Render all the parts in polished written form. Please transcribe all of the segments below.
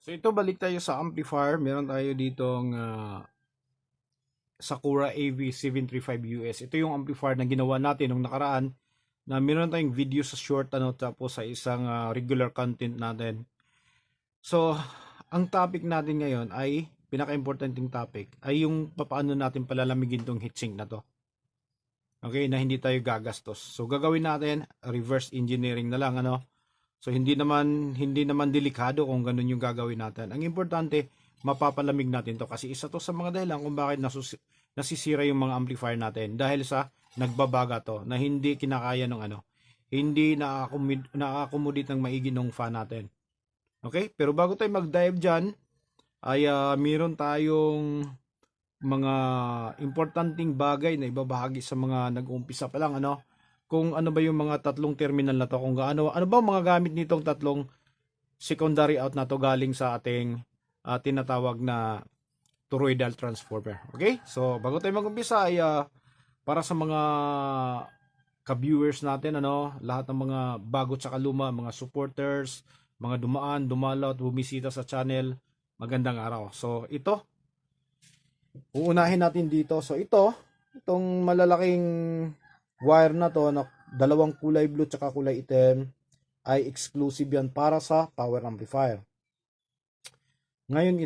So ito, balik tayo sa amplifier. Meron tayo ditong Sakura AV735US. Ito yung amplifier na ginawa natin nung nakaraan na meron tayong video sa short tapos sa isang regular content natin. So, ang topic natin ngayon ay pinaka-importanting topic ay yung paano natin palalamigin tong heatsink na to. Okay, na hindi tayo gagastos. So gagawin natin reverse engineering na lang So hindi naman delikado kung ganun yung gagawin natin. Ang importante, mapapalamig natin to kasi isa to sa mga dahilan kung bakit nasisira yung mga amplifier natin dahil sa nagbabaga to na hindi kinakaya ng hindi na-accommodate ng maigi ng fan natin. Okay? Pero bago tayo mag-dive diyan, ay meron tayong mga importanteng bagay na ibabahagi sa mga nag-uumpisa pa lang kung ano ba yung mga tatlong terminal na to, kung ano ba mga gamit nitong tatlong secondary out na to galing sa ating tinatawag na toroidal transformer. Okay? So, bago tayo mag-umpisa ay para sa mga ka-viewers natin, lahat ng mga bago tsaka luma, mga supporters, mga dumaan, dumalaw at bumisita sa channel, magandang araw. So, ito, uunahin natin dito. So, itong malalaking wire na to na dalawang kulay blue tsaka kulay itim ay exclusive yan para sa power amplifier. Ngayon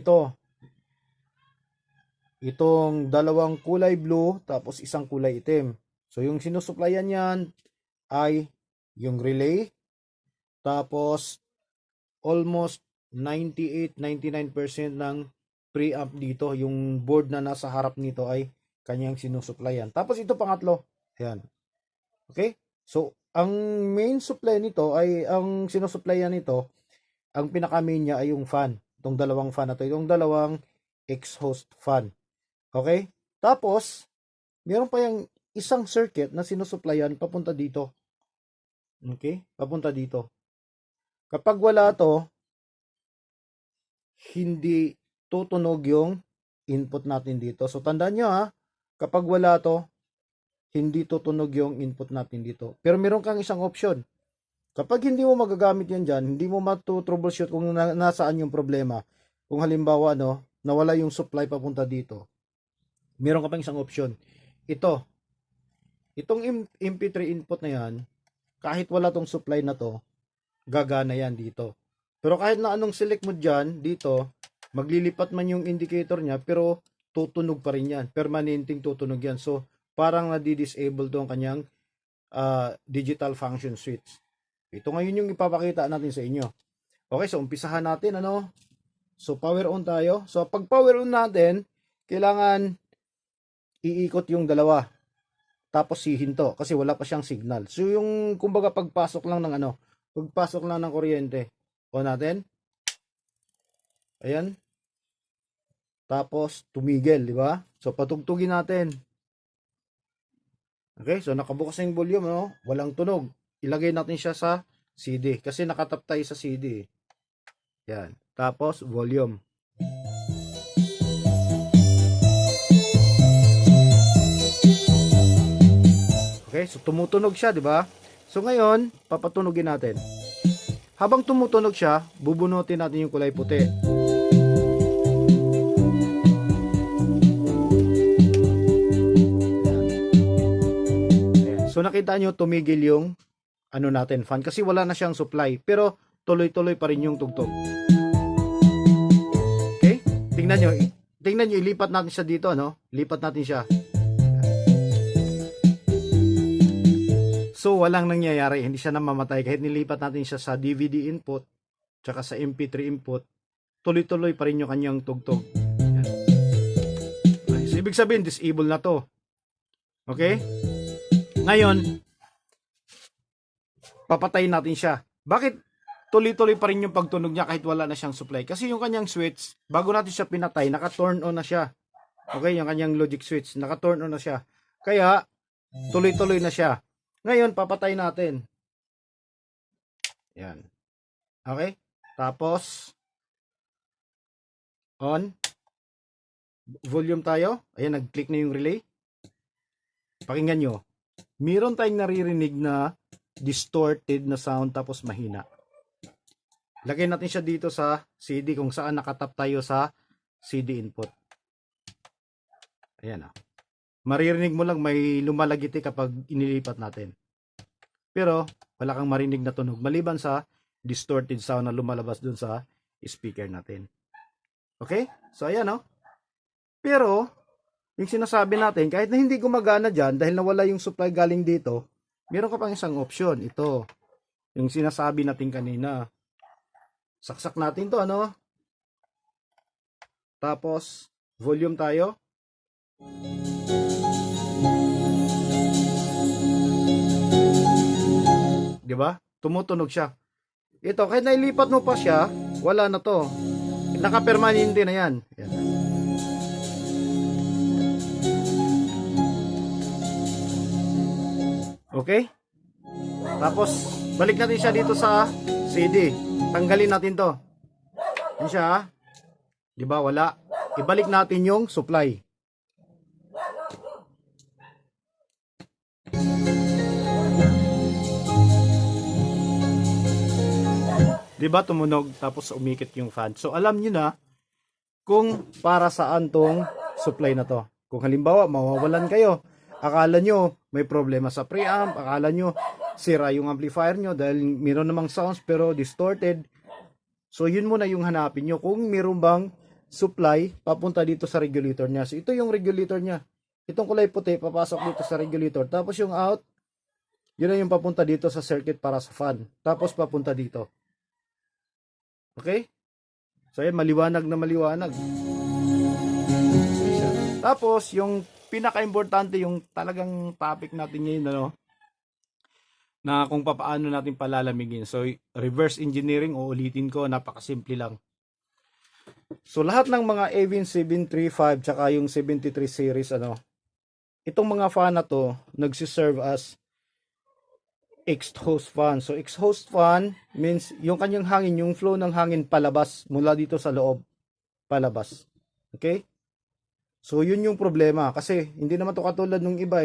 itong dalawang kulay blue tapos isang kulay itim. So yung sinusuplayan yan ay yung relay tapos almost 98-99% ng preamp dito. Yung board na nasa harap nito ay kanyang sinusuplayan. Tapos ito pangatlo. Ayan. Okay? So, ang main supply nito ay, ang sinusuplayan nito, ang pinaka-main niya ay yung fan. Itong dalawang fan na to. Itong dalawang exhaust fan. Okay? Tapos, meron pa yung isang circuit na sinusuplayan papunta dito. Okay? Papunta dito. Kapag wala to, hindi tutunog yung input natin dito. So, tandaan nyo kapag wala to, hindi tutunog yung input natin dito. Pero meron kang isang option. Kapag hindi mo magagamit yan dyan, hindi mo troubleshoot kung nasaan yung problema. Kung halimbawa, nawala yung supply papunta dito, meron ka pang isang option. Itong MP3 input na yan, kahit wala tong supply na to, gagana yan dito. Pero kahit na anong select mo dyan, dito, maglilipat man yung indicator niya, pero tutunog pa rin yan. Permanenteng tutunog yan. So, parang na-disable to ang kanyang digital function switch. Ito ngayon yung ipapakita natin sa inyo. Okay, so umpisahan natin So power on tayo. So pag power on natin, kailangan iikot yung dalawa. Tapos hihinto kasi wala pa siyang signal. So yung kumbaga pagpasok lang ng pagpasok lang ng kuryente. On natin. Ayan. Tapos tumigil, di ba? So patugtugin natin. Okay, so nakabukas na yung volume, walang tunog. Ilagay natin siya sa CD kasi nakatap tayo sa CD. Yan. Tapos volume. Okay, so tumutunog siya, di ba? So ngayon, papatunogin natin. Habang tumutunog siya, bubunutin natin yung kulay puti. So nakita nyo tumigil yung natin fan kasi wala na siyang supply pero tuloy-tuloy pa rin yung tugtog. Okay? Tingnan nyo ilipat natin siya dito lipat natin siya. So walang nangyayari, hindi siya namamatay kahit nilipat natin siya sa DVD input tsaka sa MP3 input, tuloy-tuloy pa rin yung kanyang tugtog. Okay, so ibig sabihin disable na to. Okay? Ngayon, papatayin natin siya. Bakit tuloy-tuloy pa rin yung pagtunog niya kahit wala na siyang supply? Kasi yung kanyang switch, bago natin siya pinatay, naka-turn on na siya. Okay, yung kanyang logic switch, naka-turn on na siya. Kaya, tuloy-tuloy na siya. Ngayon, papatay natin. Yan. Okay? Tapos, on. Volume tayo. Ayan, nag-click na yung relay. Pakinggan nyo. Meron tayong naririnig na distorted na sound tapos mahina. Lagay natin siya dito sa CD kung saan nakatap tayo sa CD input. Ayan. Maririnig mo lang may lumalagiti kapag inilipat natin. Pero wala kang marinig na tunog maliban sa distorted sound na lumalabas dun sa speaker natin. Okay? So ayan Pero yung sinasabi natin, kahit na hindi gumagana dyan dahil nawala yung supply galing dito, meron ka pang isang option. Ito, yung sinasabi natin kanina. Saksak natin to, Tapos, volume tayo. Diba? Tumutunog siya. Ito, kahit nailipat mo pa siya, wala na to. Naka-permanente na yan. Yan. Okay? Tapos, balik natin siya dito sa CD. Tanggalin natin to. Yan siya, Diba? Wala. Ibalik natin yung supply. Diba? Tumunog tapos umikit yung fan. So, alam nyo na kung para saan tong supply na to. Kung halimbawa, mawawalan kayo. Akala nyo may problema sa preamp. Akala nyo sira yung amplifier nyo dahil meron namang sounds pero distorted. So, yun muna yung hanapin nyo. Kung meron bang supply, papunta dito sa regulator niya. So, ito yung regulator niya. Itong kulay puti, papasok dito sa regulator. Tapos yung out, yun na yung papunta dito sa circuit para sa fan. Tapos papunta dito. Okay? So, ayan, maliwanag na maliwanag. Tapos, yung pinaka-importante, yung talagang topic natin ngayon, na kung paano natin palalamigin. So, reverse engineering, ulitin ko, napakasimple lang. So, lahat ng mga Avin 735 tsaka yung 73 series, itong mga fan na to, nagsiserve as exhaust fan. So, exhaust fan means yung kanyang hangin, yung flow ng hangin palabas mula dito sa loob. Palabas. Okay? So, yun yung problema. Kasi, hindi naman to katulad nung iba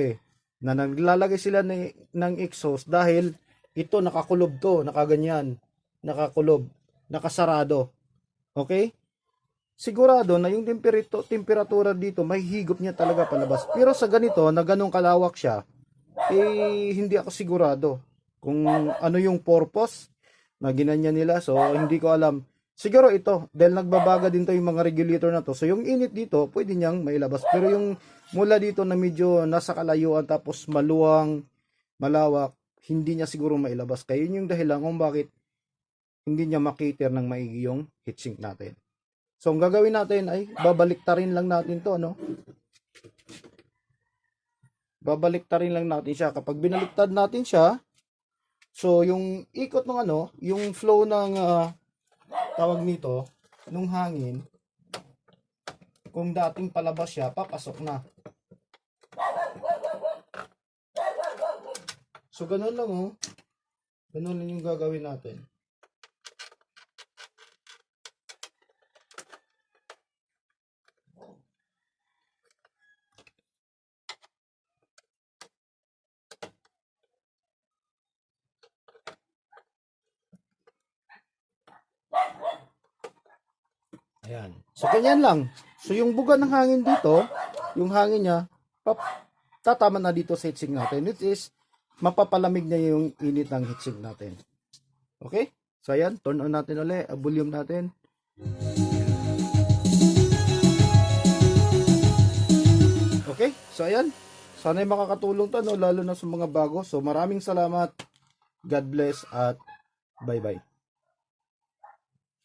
na naglalagay sila ng exhaust dahil ito nakakulob to, nakaganyan, nakakulob, nakasarado. Okay? Sigurado na yung temperatura dito, may higop niya talaga palabas. Pero sa ganito, na ganong kalawak siya, hindi ako sigurado kung ano yung purpose na ginanya nila. So, hindi ko alam. Siguro ito, dahil nagbabaga din to yung mga regulator na to. So, yung init dito, pwede niyang mailabas. Pero yung mula dito na medyo nasa kalayuan tapos maluwang, malawak, hindi niya siguro mailabas. Kaya yun yung dahilan kung bakit hindi niya makiter ng maigi yung heatsink natin. So, ang gagawin natin ay babaliktarin lang natin to, Babaliktarin lang natin siya. Kapag binaliktad natin siya, so, yung ikot ng yung flow ng tawag nito, nung hangin, kung dating palabas siya, papasok na. So, ganun lang, Ganun lang yung gagawin natin. Ayan. So, ganyan lang. So, yung buga ng hangin dito, yung hangin niya, tatama na dito sa heatsink natin. It is, mapapalamig niya yung init ng heatsink natin. Okay? So, ayan. Turn on natin ulit. Volume natin. Okay? So, ayan. Sana ay makakatulong to, lalo na sa mga bago. So, maraming salamat. God bless at bye-bye.